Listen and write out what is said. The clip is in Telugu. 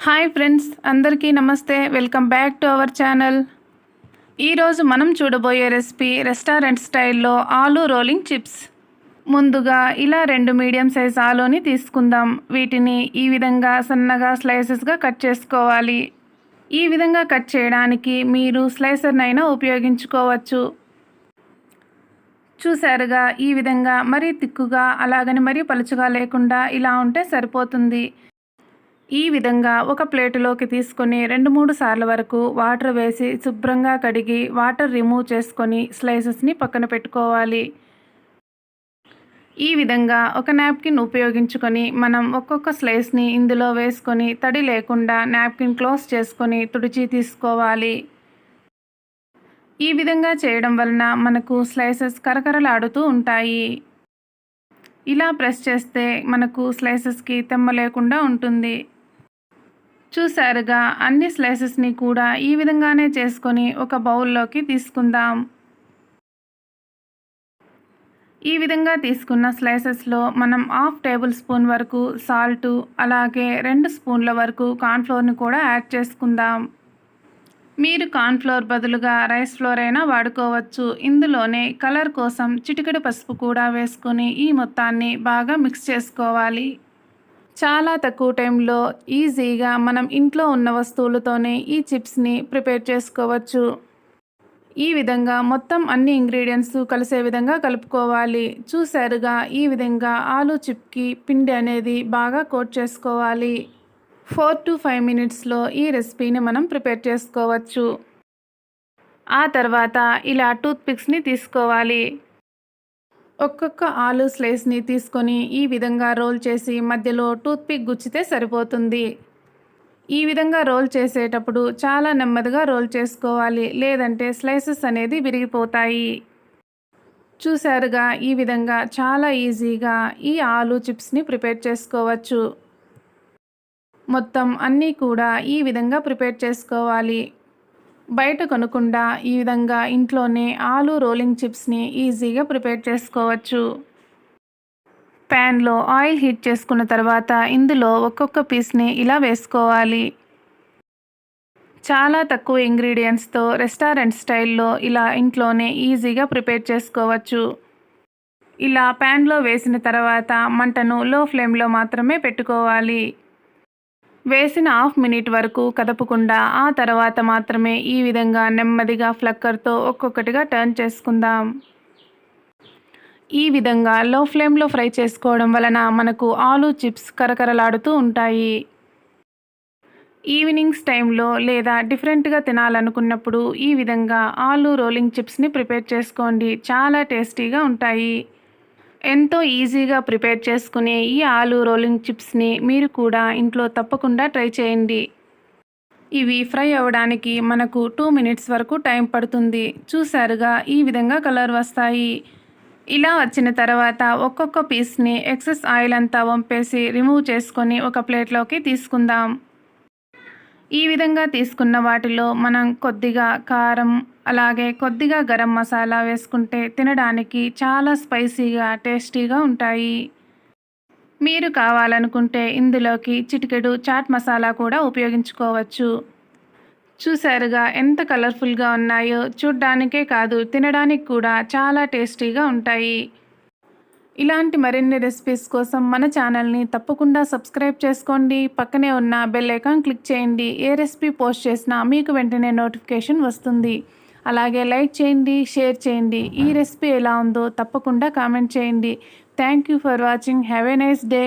హాయ్ ఫ్రెండ్స్, అందరికీ నమస్తే. Welcome back to our channel. ఈరోజు మనం చూడబోయే రెసిపీ రెస్టారెంట్ స్టైల్లో ఆలూ రోలింగ్ చిప్స్. ముందుగా ఇలా 2 మీడియం సైజ్ ఆలూని తీసుకుందాం. వీటిని ఈ విధంగా సన్నగా స్లైసెస్గా కట్ చేసుకోవాలి. ఈ విధంగా కట్ చేయడానికి మీరు స్లైసర్నైనా ఉపయోగించుకోవచ్చు. చూసారుగా, ఈ విధంగా మరీ తిక్కుగా అలాగని మరీ పలుచగా లేకుండా ఇలా ఉంటే సరిపోతుంది. ఈ విధంగా ఒక ప్లేటులోకి తీసుకొని 2-3 సార్ల వరకు వాటర్ వేసి శుభ్రంగా కడిగి వాటర్ రిమూవ్ చేసుకొని స్లైసెస్ని పక్కన పెట్టుకోవాలి. ఈ విధంగా ఒక నాప్కిన్ ఉపయోగించుకొని మనం ఒక్కొక్క స్లైస్ని ఇందులో వేసుకొని తడి లేకుండా నాప్కిన్ క్లోజ్ చేసుకొని తుడిచి తీసుకోవాలి. ఈ విధంగా చేయడం వలన మనకు స్లైసెస్ కరకరలాడుతూ ఉంటాయి. ఇలా ప్రెస్ చేస్తే మనకు స్లైసెస్కి తెమ్మ లేకుండా ఉంటుంది. చూసారుగా, అన్ని స్లైసెస్ని కూడా ఈ విధంగానే చేసుకొని ఒక బౌల్లోకి తీసుకుందాం. ఈ విధంగా తీసుకున్న స్లైసెస్లో మనం 1/2 టేబుల్ స్పూన్ వరకు సాల్టు, అలాగే 2 స్పూన్ల వరకు కార్న్ఫ్లోర్ని కూడా యాడ్ చేసుకుందాం. మీరు కార్న్ఫ్లోర్ బదులుగా రైస్ ఫ్లోర్ అయినా వాడుకోవచ్చు. ఇందులోనే కలర్ కోసం చిటికెడు పసుపు కూడా వేసుకొని ఈ మొత్తాన్ని బాగా మిక్స్ చేసుకోవాలి. చాలా తక్కువ టైంలో ఈజీగా మనం ఇంట్లో ఉన్న వస్తువులతోనే ఈ చిప్స్ని ప్రిపేర్ చేసుకోవచ్చు. ఈ విధంగా మొత్తం అన్ని ఇంగ్రీడియంట్స్ కలిసే విధంగా కలుపుకోవాలి. చూసారుగా, ఈ విధంగా ఆలూ చిప్కి పిండి అనేది బాగా కోట్ చేసుకోవాలి. 4 to 5 మినిట్స్లో ఈ రెసిపీని మనం ప్రిపేర్ చేసుకోవచ్చు. ఆ తర్వాత ఇలా టూత్ పిక్స్ని తీసుకోవాలి. ఒక్కొక్క ఆలూ స్లైస్ని తీసుకొని ఈ విధంగా రోల్ చేసి మధ్యలో టూత్పిక్ గుచ్చితే సరిపోతుంది. ఈ విధంగా రోల్ చేసేటప్పుడు చాలా నెమ్మదిగా రోల్ చేసుకోవాలి, లేదంటే స్లైసెస్ అనేది విరిగిపోతాయి. చూసారుగా, ఈ విధంగా చాలా ఈజీగా ఈ ఆలూ చిప్స్ని ప్రిపేర్ చేసుకోవచ్చు. మొత్తం అన్నీ కూడా ఈ విధంగా ప్రిపేర్ చేసుకోవాలి. బయట కొనకుండా ఈ విధంగా ఇంట్లోనే ఆలూ రోలింగ్ చిప్స్ని ఈజీగా ప్రిపేర్ చేసుకోవచ్చు. ప్యాన్లో ఆయిల్ హీట్ చేసుకున్న తర్వాత ఇందులో ఒక్కొక్క పీస్ని ఇలా వేసుకోవాలి. చాలా తక్కువ ఇంగ్రీడియంట్స్తో రెస్టారెంట్ స్టైల్లో ఇలా ఇంట్లోనే ఈజీగా ప్రిపేర్ చేసుకోవచ్చు. ఇలా ప్యాన్లో వేసిన తర్వాత మంటను లో ఫ్లేమ్లో మాత్రమే పెట్టుకోవాలి. వేసిన 1/2 మినిట్ వరకు కదపకుండా ఆ తర్వాత మాత్రమే ఈ విధంగా నెమ్మదిగా ఫ్లక్కర్తో ఒక్కొక్కటిగా టర్న్ చేసుకుందాం. ఈ విధంగా లో ఫ్లేమ్లో ఫ్రై చేసుకోవడం వలన మనకు ఆలూ చిప్స్ కరకరలాడుతూ ఉంటాయి. ఈవినింగ్స్ టైంలో లేదా డిఫరెంట్గా తినాలనుకున్నప్పుడు ఈ విధంగా ఆలూ రోలింగ్ చిప్స్ని ప్రిపేర్ చేసుకోండి. చాలా టేస్టీగా ఉంటాయి. ఎంతో ఈజీగా ప్రిపేర్ చేసుకునే ఈ ఆలూ రోలింగ్ చిప్స్ని మీరు కూడా ఇంట్లో తప్పకుండా ట్రై చేయండి. ఇవి ఫ్రై అవ్వడానికి మనకు 2 మినిట్స్ వరకు టైం పడుతుంది. చూసారుగా, ఈ విధంగా కలర్ వస్తాయి. ఇలా వచ్చిన తర్వాత ఒక్కొక్క పీస్ని ఎక్సెస్ ఆయిల్ అంతా వంపేసి రిమూవ్ చేసుకొని ఒక ప్లేట్లోకి తీసుకుందాం. ఈ విధంగా తీసుకున్న వాటిలో మనం కొద్దిగా కారం, అలాగే కొద్దిగా గరం మసాలా వేసుకుంటే తినడానికి చాలా స్పైసీగా టేస్టీగా ఉంటాయి. మీరు కావాలనుకుంటే ఇందులోకి చిటికెడు చాట్ మసాలా కూడా ఉపయోగించుకోవచ్చు. చూసారుగా, ఎంత కలర్ఫుల్గా ఉన్నాయో. చూడ్డానికే కాదు, తినడానికి కూడా చాలా టేస్టీగా ఉంటాయి. ఇలాంటి మరిన్ని రెసిపీస్ కోసం మన ఛానల్ని తప్పకుండా సబ్స్క్రైబ్ చేసుకోండి. పక్కనే ఉన్న బెల్ ఐకాన్ క్లిక్ చేయండి. ఏ రెసిపీ పోస్ట్ చేసినా మీకు వెంటనే నోటిఫికేషన్ వస్తుంది. అలాగే లైక్ చేయండి, షేర్ చేయండి. ఈ రెసిపీ ఎలా ఉందో తప్పకుండా కామెంట్ చేయండి. Thank you for watching. Have a nice day.